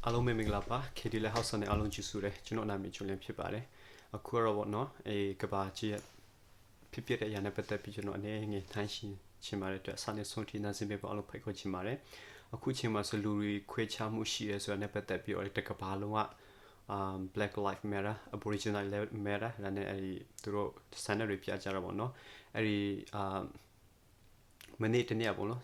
အားလုံးပဲမင်္ဂလာပါ KD လက်ဟောက်ဆန်နဲ့အားလုံးကြည့်ဆိုတယ်ကျွန်တော်နာမည်ကျွန်လင်းဖြစ်ပါတယ်အခုတော့ဗောနော်ကဘာကြီးဖြစ်ဖြစ်တဲ့ရန်နဲ့ပတ်သက်ပြီးကျွန်တော်အနေငယ်ထမ်းရှင်းချင်ပါတယ်အတွက်စာနဲ့ဆုံးထိနာစင်ပဲပေါ့အားလုံးဖိတ်ခေါ်ချင်ပါတယ်အခုချိန်မှာဆိုလူတွေခွဲခြားမှုရှိရဲဆိုတာနဲ့ပတ်သက်ပြီးတော့တကဘာလုံးကBlack Lives Matter Aboriginal Matter လာနဲ့အဲဒီသူတို့စံတွေပြကြတာပေါ့နော်အဲဒီမနေ့တနေ့ပေါ့နော်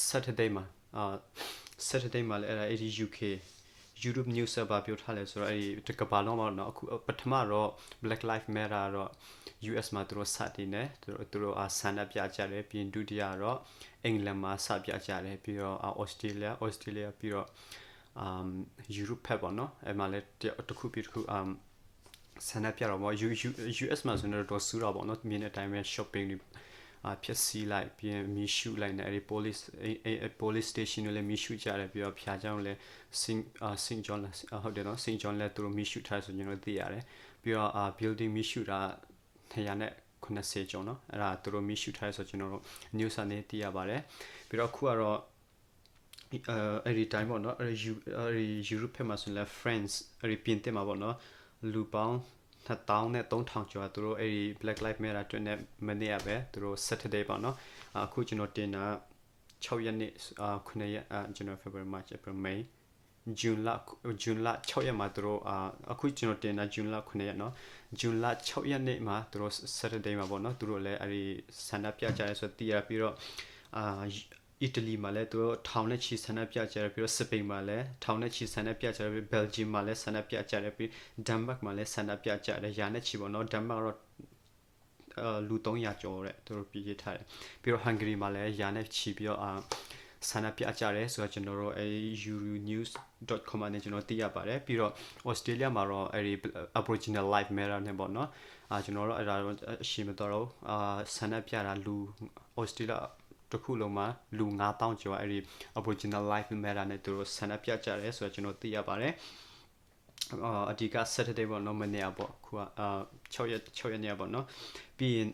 Saturday မှာလည်းအဲဒီ UK Europe News ဘာပြောထားလဲဆိုတော့အဲဒီကဘာလုံးမှာတော့အခုပထမတော့ Black Lives Matter တော့ US မှာသူတို့စတင်တယ်သူတို့ဆန္ဒပြကြတယ်ပြီးရင်ဒုတိယတော့အင်္ဂလန်မှာစပြကြတယ်ပြီးတော့Australiaပြီးတော့Europe ဖက်ပေါ့နော်အဲ့မှာလည်းတခုပြီးတခုဆန္ဒပြတော့ပေါ့ US မှာဆိုတော့ဆူတော့ပေါ့နော်မြင်တဲ့အတိုင်းပဲ shopping တွေဖြစ်စီလိုက်ပြီးရင်မီရှူလိုက်နေအဲဒီ police station တွေလည်းမီရှူကြတယ်ပြီးတော့ဖျားကြောင်းလည်း Saint John ဟုတ်တယ်နော် Saint John လည်းသူတို့မီရှူထားဆိုကျွန်တော်သိရတယ်ပြီးတော့building မီရှူတာ290ကျော်နော်အဲ့ဒါသူတို့မီရှူထားဆိုကျွန်တော်တို့ news နဲ့သိရပါတယ်ပြီးတော့အခုကတော့အဲ့ဒီ time ပေါ့နော်အဲ့ဒီ Europe ဖက်မှာဆိုလည်း France အဲ့ဒီပြင်သစ်မှာပေါ့နော်လူပေါင်း2000နဲ့3000ကျော်သူတို့အဲ့ဒီ Black Lives Matter အတွက်နဲ့မနေ့ကပဲသူတို့ Saturday ပေါ့နော်အခုကျွန်တော်တင်တာ6ရက်နေ့9ရက်ကျွန်တော် February March April May June လ6ရက်မှာသူတို့အခုကျွန်တော်တင်တာ June လ9ရက်နော် June လ6ရက်နေ့မှာသူတို့ Saturday မှာပေါ့နော်သူတို့လည်းအဲ့ဒီဆန္ဒပြကြရဲဆိုတည်ရပြီးတော့အီတလီမှာလည်းသူတို့ထောင်နဲ့ချီဆန္ဒပြကြတယ်ပြီးတော့စပိန်မှာလည်းထောင်နဲ့ချီဆန္ဒပြကြတယ်ပြီးဘယ်ဂျီယံမှာလည်းဆန္ဒပြကြတယ်ပြီးဒန်မတ်မှာလည်းဆန္ဒပြကြတယ်ရာနဲ့ချီပေါ့နော်ဒန်မတ်တော့လူ300ကျော်တဲ့သူတို့ပြည်ထားတယ်ပြီးတော့ဟန်ဂရီမှာလည်းရာနဲ့ချီပြီးတော့ဆန္ဒပြကြတယ်ဆိုတော့ကျွန်တော်တို့အဲ euronews.com နဲ့ကျွန်တော်သိရပါတယ်ပြီးတော့ Australia မှာတော့အဲဒီ Aboriginal Lives Matter နဲ့ပေါ့နော်ကျွန်တော်တို့အဲ့ဒါတော့အရှိမတော်တော့ဆန္ဒပြတာလူ Australiaတခုလုံးမှာလူ9000ကျော်အဲ့ဒီ Aboriginal Lives Matter နဲ့သူတို့ဆန္ဒပြကြတယ်ဆိုတော့ကျွန်တော်သိရပါတယ်အဓိက Saturday ပေါ့နော်မနေ့ပေါ့ခုက6ရက်နေ့ပေါ့နော်ပြီးရင်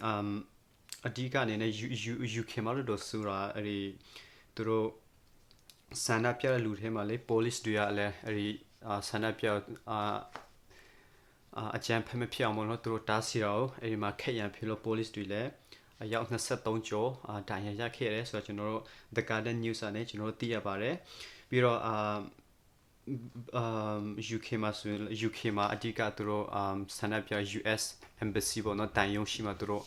အဓိကအနေနဲ့ UK မှာတော့ဆိုတာအဲ့ဒီသူတို့ဆန္ဒပြတဲ့လူတွေမှာလေ police တွေကလည်းအဲ့ဒီဆန္ဒပြအကြမ်းဖက်မဖြစ်အောင်ပေါ့နော်သူတို့တားဆီးတော့အဲ့ဒီမှာခက်ရန်ဖြစ်လို့ police တွေလည်းအယောက်23ကျော်ဒဏ်ရာရခဲ့ရတယ်ဆိုတော့ကျွန်တော်တို့ The Garden News နဲ့ကျွန်တော်တို့သိရပါတယ်ပြီးတော့UK မှာအဓိကသူတို့ဆန္ဒပြ US Embassy ပေါ့နော်တန်ယုံရှိမှာသူတို့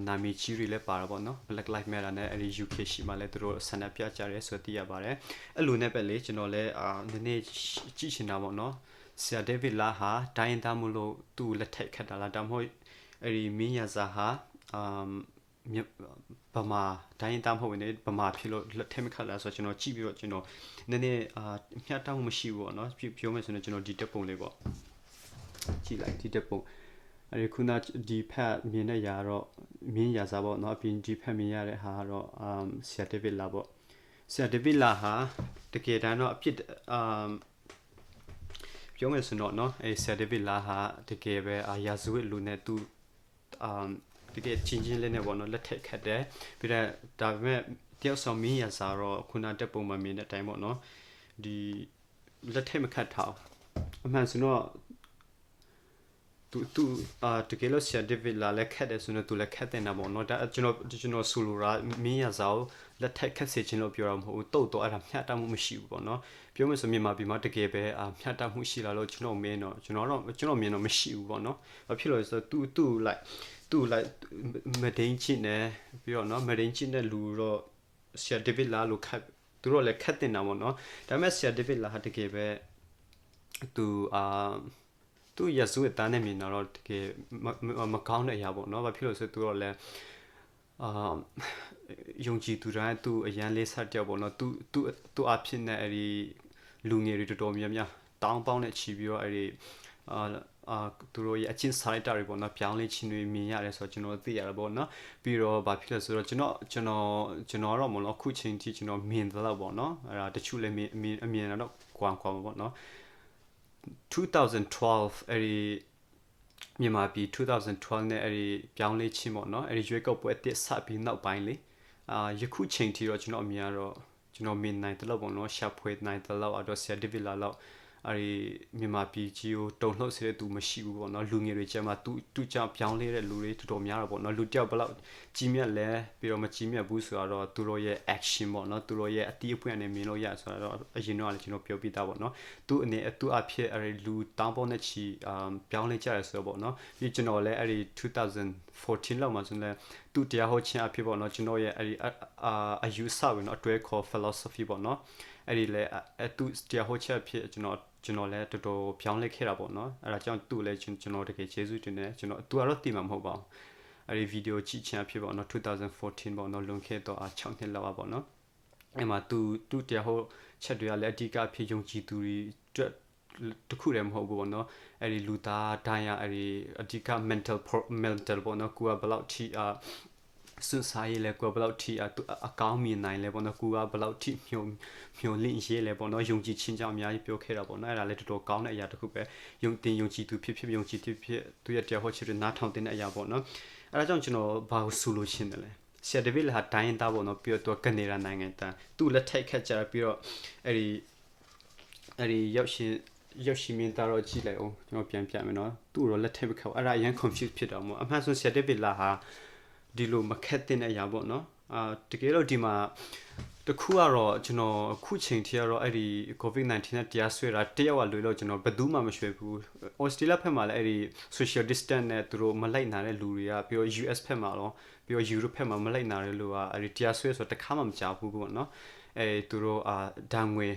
နာမည်ကြီးတွေလည်းပါတာပေါ့နော် Black Lives Matter နဲ့အဲဒီ UK ရှိမှာလည်းသူတို့ဆန္ဒပြကြရဲဆိုသိရပါတယ်အဲ့လိုနဲ့ပဲလေကျွန်တော်လည်းနည်းနည်းကြည့်ချင်တာပေါ့နော်ဆရာ David လာဟာဒိုင်းသားမလို့သူ့လက်ထက်ခတ်တာလားဒါမှမဟုတ်အဲ့ဒီမင်းရစာဟာဗမာတိုင်းတမ်းဟုတ်နေဗမာဖြစ်လို့လက်ထက်မခတ်လာဆိုကျွန်တော်ကြည့်ပြီးတော့ကျွန်တော်နည်းနည်းမျှတောင်းမရှိဘူးပေါ့နော်ပြောမယ်ဆိုရင်ကျွန်တော်ဒီတက်ပုံလေးပေါ့ကြည့်လိုက်ဒီတက်ပုံအဲဒီခုနဒီဖက်မြင်တဲ့ຢာတော့မြင်းຢာစားပေါ့နော်အပြင်ဒီဖက်မြင်ရတဲ့ဟာကတော့ဆရာဒေးဗစ်လာပေါ့ဆရာဒေးဗစ်လာဟာတကယ်တမ်းတော့အဖြစ်ပြောမယ်ဆိုတော့နော်အဲဆရာဒေးဗစ်လာဟာတကယ်ပဲရာဇဝတ်လူနဲ့သူတကယ်ချင်းလေးနဲ့ပေါ့နော်လက်ထက်ခတ်တယ်ပြီးတော့ဒါပေမဲ့တယောက်ဆောင်မင်းရစားတော့ခုနတက်ပုံမှန်မြင်တဲ့အတိုင်းပေါ့နော်ဒီလက်ထက်မခတ်ထားအမှန်ဆိုတော့သူတကယ်လို့ဆရာဒေးဗစ်လာလက်ခတ်တယ်ဆိုတော့သူလက်ခတ်တယ်နာပေါ့နော်ဒါကျွန်တော်ဆိုလိုတာမင်းရစားကိုလက်ထက်ခတ်စေခြင်းလို့ပြောတာမဟုတ်ဘူးတုတ်တော့အဲ့ဒါမျှတမှုမရှိဘူးပေါ့နော်ပြောမယ်ဆိုမြန်မာပြည်မှာတကယ်ပဲမျှတမှုရှိလာလို့ကျွန်တော်မင်းတော့ကျွန်တော်မြင်တော့မရှိဘူးပေါ့နော်ဘာဖြစ်လို့လဲဆိုတော့သူလိုက်မဒိန်ချင်းနဲ့ပြီးတော့နော်မဒိန်ချင်းတဲ့လူတော့ဆရာဒေးဗစ်လာလို့ခတ်သူတို့လည်းခတ်တင်တာပေါ့နော်ဒါပေမဲ့ဆရာဒေးဗစ်လာဟာတကယ်ပဲသူရစုအတန်းနဲ့မြင်တော့တကယ်မကောင်းတဲ့အရာပေါ့နော်ဘာဖြစ်လို့ဆိုသူတော့လည်းယုံကြည်သူတိုင်းသူအရန်လေးဆက်ကြောက်ပေါ့နော်သူအဖြစ်နဲ့အဲ့ဒီလူငယ်တွေတော်တော်များများတောင်းပေါင်းနဲ့ချီပြီးတော့အဲ့ဒီသူတို့ရဲ့အချင်းဆိုင်တာတွေပေါ့နော်ပြောင်းလဲချင်းတွေမြင်ရတယ်ဆိုတော့ကျွန်တော်သိရတာပေါ့နော်ပြီးတော့ဘာဖြစ်လဲဆိုတော့ကျွန်တော်တော့မလို့အခုချိန်ထိကျွန်တော်မြင်တယ်လို့ပေါ့နော်အဲ့ဒါတချို့လည်းအမြင်တော့ကွာပေါ့နော်2012အဲ့ဒီမြန်မာပြည်2012နဲ့အဲ့ဒီပြောင်းလဲချင်းပေါ့နော်အဲ့ဒီရွေးကောက်ပွဲတစ်စပြီးနောက်ပိုင်းလေယခုချိန်ထိတော့ကျွန်တော်အမြင်ကတော့ကျွန်တော်မြင်နိုင်တယ်လို့ပေါ့နော်ရှာဖွေနိုင်တယ်လို့အတော့ဆရာဒေးဗစ်လာလို့ မြန်မာပြည်ကြီးကိုတုံလှုပ်စေတဲ့သူမရှိဘူးပေါ့နော်လူငယ်တွေကျမှသူကြောင့်ပြောင်းလဲတဲ့လူတွေတော်တော်များတော့ပေါ့နော်လူတယောက်ဘလောက်ကြီးမြတ်လဲပြီးတော့မကြီးမြတ်ဘူးဆိုတော့သူတို့ရဲ့ action ပေါ့နော်သူတို့ရဲ့အတိအပွင့်နဲ့မြင်လို့ရဆိုတော့အရင်တော့လည်းကျွန်တော်ပြောပြတာပေါ့နော်သူအဖြစ်လူတောင်းပေါ်နဲ့ချီပြောင်းလဲကြရဆိုတော့ပေါ့နော်ပြီးကျွန်တော်လည်း2014လောက်မှာကျွန်တော်သူတရားဟောခြင်းအဖြစ်ပေါ့နော်ကျွန်တော်ရဲ့အယူဆဝင်တော့အတွဲခေါ် philosophy ပေါ့နော်အဲ့ဒီလေသူတရားဟောချက်ဖြစ်ကျွန်တော်လည်းတော်တော်ပြောင်းလဲခဲ့တာပေါ့နော်အဲ့ဒါကြောင့်သူ့လည်းကျွန်တော်တကယ်ကျေးဇူးတင်တယ်ကျွန်တော်သူကတော့တိမှာမဟုတ်ပါဘူးအဲ့ဒီဗီဒီယိုကြည့်ခြင်းဖြစ်ပေါ့နော်2014ပေါ့နော်လွန်ခဲ့တော့6နှစ်လောက်ပေါ့နော်အဲ့မှာသူတရားဟောချက်တွေကလည်းအဓိကဖြစ်ယုံကြည်သူတွေတခုတည်းမဟုတ်ဘူးပေါ့နော်အဲ့ဒီလူသားတိုင်းရအဲ့ဒီအဓိက mental ပေါ့နော်ကိုကဘယ်လောက်ထိစွန့်စားရလဲကိုဘယ်လောက်ထိအကောင်းမြင်နိုင်လဲပေါ့နော်ကိုကဘယ်လောက်ထိမျှော်လင့်ရေးလဲပေါ့နော်ယုံကြည်ခြင်းကြောင့်အများကြီးပြောခဲ့တာပေါ့နော်အဲ့ဒါလည်းတော်တော်ကောင်းတဲ့အရာတစ်ခုပဲယုံကြည်သူဖြစ်ယုံကြည်သူဖြစ်သူရဲ့တရားဟောချက်တွေနားထောင်တဲ့အရာပေါ့နော်အဲ့ဒါကြောင့်ကျွန်တော်ဘာလို့ဆိုလို့ရှင်းတယ်လဲဆရာဒေးဗစ်ဟာတိုင်းသားပေါ့နော်ပြီးတော့ကနေဒါနိုင်ငံသားသူ့လက်ထိုက်ခတ်ကြပြီးတော့အဲ့ဒီရောက်ရှိမင်းသားတော့ကြည့်လိုက်အောင်ကျွန်တော်ပြန်ပြမယ်နော်သူ့တော့လက်ထိုက်မခတ်အဲ့ဒါအရင် confuse ဖြစ်တော့မို့အမှန်ဆိုဆရာဒေးဗစ်လာဟာဒီလိုမခက်တဲ့အရာပေါ့နော်တကယ်တော့ဒီမှာတခုကတော့ကျွန်တော်အခုချိန်ထိကတော့အဲ့ဒီ COVID-19 နဲ့တရားစွဲတာတယောက်ကလွေလို့ကျွန်တော်ဘယ်သူမှမရွှေဘူး Australia ဘက်မှာလည်းအဲ့ဒီ social distance နဲ့သူတို့မလိုက်နိုင်တဲ့လူတွေကပြီးတော့ US ဘက်မှာတော့ပြီးတော့ Europe ဘက်မှာမလိုက်နိုင်တဲ့လူကအဲ့ဒီတရားစွဲဆိုတခါမှမကြားဘူးပေါ့နော်သူတို့ဒဏ်ငွေ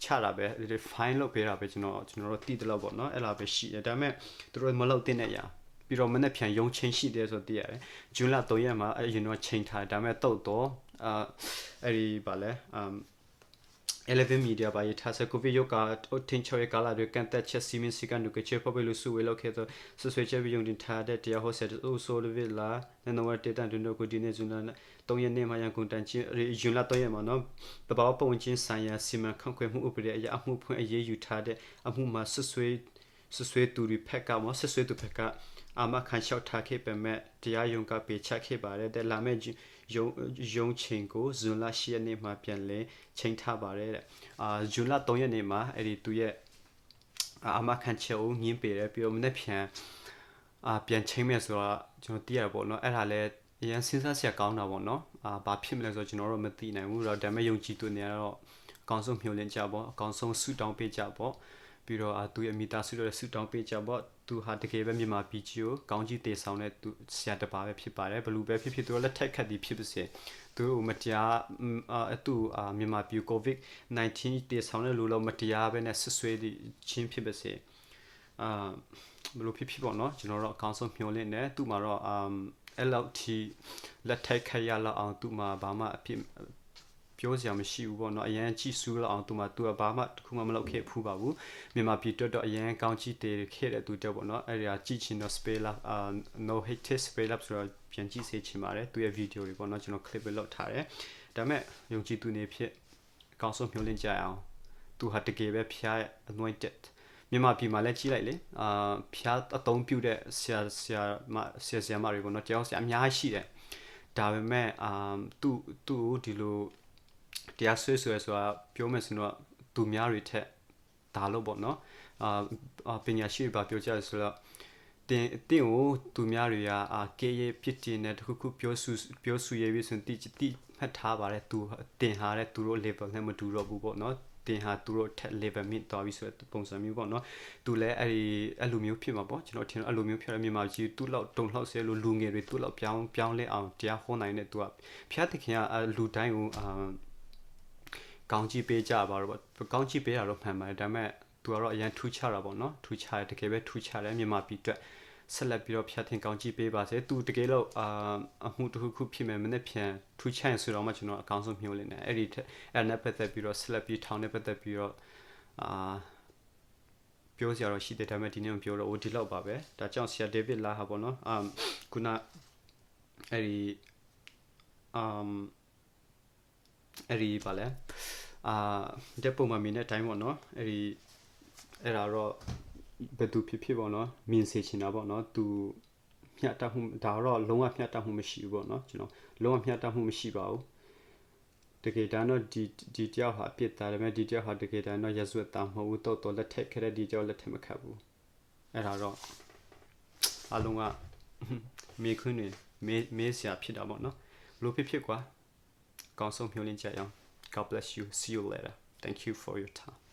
ချတာပဲဒီ fine လုပ်ပေးတာပဲကျွန်တော်တို့တည်တယ်လို့ပေါ့နော်အဲ့လိုပဲရှိတယ်ဒါပေမဲ့သူတို့မလုပ်တဲ့နေရာပြီးတော့မနေ့ပြန်ရုံချင်းရှိတယ်ဆိုတည်ရတယ်ဂျွန်လ3ရက်မှာအရင်တော့ချိန်ထားဒါပေမဲ့တော့အဲ့ဒီဗာလဲ11 media ပါရထားစကိုဗစ်ရောဂါထင်းချော်ရကလာတွေကန်တက်ချက်စီမင်းစီကန်ဒုကချေပေါ်ဘလူဆူဝဲလောက်ခဲ့တော့ဆွေချက်ပြီးယုံတင်ထားတဲ့တရားဟောဆက်အိုဆိုလ်ဗစ်လာနော်ဝတ်တေတန်တွင်တို့ကိုဒီနေ့ဇွန်လ3ရက်နေ့မှာရန်ကုန်တန်ချင်းဂျွန်လ3ရက်မှာနော်တဘာပုံချင်းဆိုင်ရာစီမံခန့်ခွဲမှုဥပဒေအရာအမှုဖွင့်အရေးယူထားတဲ့အမှုမှာဆွေသူတွေဖက်ကမဆွေသူဖက်ကအမခံလျှောက်ထားခဲ့ပေမဲ့တရားရုံးကပေးချက်ခဲ့ပါတယ်တဲ့လာမဲ့ရုံချိန်ကိုဇွန်လ10ရက်နေ့မှာပြန်လဲချိန်ထားပါတယ်တဲ့ဇွန်လ3ရက်နေ့မှာအဲ့ဒီသူရဲ့အမခံချက်ကိုငင်းပေးတယ်ပြီးတော့မနေ့ပြန်ချိန်မဲ့ဆိုတော့ကျွန်တော်သိရပေါ့နော်အဲ့ဒါလည်းအရင်စဉ်းစားစရာကောင်းတာပေါ့နော်ဘာဖြစ်မလဲဆိုတော့ကျွန်တော်တို့မသိနိုင်ဘူးတော့ဒါပေမဲ့ယုံကြည်သူတွေကတော့အကောင်းဆုံးမျှော်လင့်ကြပေါ့အကောင်းဆုံးဆုတောင်းပေးကြပေါ့ပြီးတော့သူရဲ့မိသားစုတွေဆုတောင်းပေးကြပေါ့သူဟာတကယ်ပဲမြန်မာပြည်ကြီးကိုကောင်းကြီးတည်ဆောင်တဲ့သူဆရာတစ်ပါးပဲဖြစ်ပါတယ်ဘလူပဲဖြစ်သူကလက်ထက်ခတ်ပြီးဖြစ်ပါစေသူမတရားမြန်မာပြည် COVID-19 တည်ဆောင်တဲ့လူလုံးမတရားပဲနဲ့ဆွေးချင်းဖြစ်ပါစေဘလူဖြစ်ပေါ့နော်ကျွန်တော်တို့အကောင်းဆုံးမျှော်လင့်တယ်သူမှာတော့အဲ့လောက်ထိလက်ထက်ခတ်ရလောက်အောင်သူမှာဘာမှအဖြစ်ပြောစရာမရှိဘူးပေါ့နော်အရင်ကြည့်စူးလောက်အောင်သူကဘာမှတခုမှမလုပ်ခဲ့ဖူးပါဘူးမြန်မာပြည်တော့အရင်ကောင်းကြည့်တယ်ခဲ့တဲ့သူတော့ပေါ့နော်အဲ့ဒါကြည့်ချင်တော့ spell up no hate spell up ဆိုတော့ပြန်ကြည့်စေချင်ပါတယ်သူရဲ့ video တွေပေါ့နော်ကျွန်တော် clip ပဲလုပ်ထားတယ်ဒါပေမဲ့ယုံကြည်သူနေဖြစ်အကောင်းဆုံးမျှော်လင့်ကြအောင်သူဟာတကယ်ပဲဖျား anointed မြန်မာပြည်မှာလည်းကြည့်လိုက်လေဖျားအသုံးပြုတဲ့ဆရာမတွေပေါ့နော်တရားဆရာအများကြီးရှိတယ်ဒါပေမဲ့သူဒီလိုတရားဆွေးဆိုတာပြောမယ်ဆိုတော့သူများတွေထက်ဒါလို့ပေါ့နော်ပညာရှိတွေပြောကြတယ်ဆိုတော့တင်ကိုသူများတွေကကေးရပြစ်တင်တဲ့တခုပြောဆူရေးပြီးဆိုရင်တိမှတ်ထားပါတယ်သူတင်ဟာတဲ့သူတို့ level နဲ့မတူတော့ဘူးပေါ့နော်တင်ဟာသူတို့ level မြင့်သွားပြီဆိုတဲ့ပုံစံမျိုးပေါ့နော်သူလည်းအဲ့လိုမျိုးဖြစ်မှာပေါ့ကျွန်တော်ထင်အဲ့လိုမျိုးဖြစ်ရမြန်မာကြီးသူ့လောက်တုံလောက်ဆဲလို့လူငယ်တွေသူ့လောက်ပြောင်းလဲအောင်တရားဟောနိုင်တဲ့သူကဖျားသခင်ကလူတိုင်းကိုကောင်းကြီးပေးကြပါတော့ကောင်းကြီးပေးတာတော့မှန်ပါတယ်ဒါပေမဲ့သူကတော့အရင်ထူးခြားတာပေါ့နော်ထူးခြားတယ်တကယ်ပဲထူးခြားတယ်မြန်မာပြည်အတွက်ဆက်လက်ပြီးတော့ဖျားသခင်ကောင်းကြီးပေးပါစေသူတကယ်လို့အမှုတစ်ခုဖြစ်မယ်မနေ့ပြန်ထူးခြားရင်ဆိုတော့မှကျွန်တော်အကောင်းဆုံးမျှော်လင့်တယ်အဲ့နဲ့ပတ်သက်ပြီးတော့ဆက်လက်ပြီးထောင်းနဲ့ပတ်သက်ပြီးတော့ပြောစရာတော့ရှိတယ်ဒါပေမဲ့ဒီနေ့မပြောတော့ဒီလောက်ပါပဲဒါကြောင့်ဆရာဒေးဗစ်လာဟာပေါ့နော်ခုနအဲ့ဒီပါလဲတဲ့ပုံမှန်မြင်တဲ့အတိုင်းပေါ့နော်အဲ့ဒါတော့ဘယ်သူဖြစ်ပေါ့နော်မြင်စေချင်တာပေါ့နော်သူမျှတမှုဒါတော့လုံးဝမျှတမှုမရှိဘူးပေါ့နော်ကျွန်တော်လုံးဝမျှတမှုမရှိပါဘူးတ တကယ်တမ်းတော့ဒီတယောက်ဟာပြစ်တာဒါပေမဲ့ဒီတယောက်ဟာတကယ်တမ်းတော့ရစွတ်တာမဟုတ်ဘူးတော့လက်ထက်ခဲ့တဲ့ဒီတယောက်လက်ထက်မခတ်ဘူးအဲ့ဒါတော့အလုံးကမေခွန်းနေမေဆရာဖြစ်တာပေါ့နော်ဘလို့ဖြစ်ကွာကောင်းဆုံးမျှော်လင့်ကြရအောင် God bless you see you later thank you for your time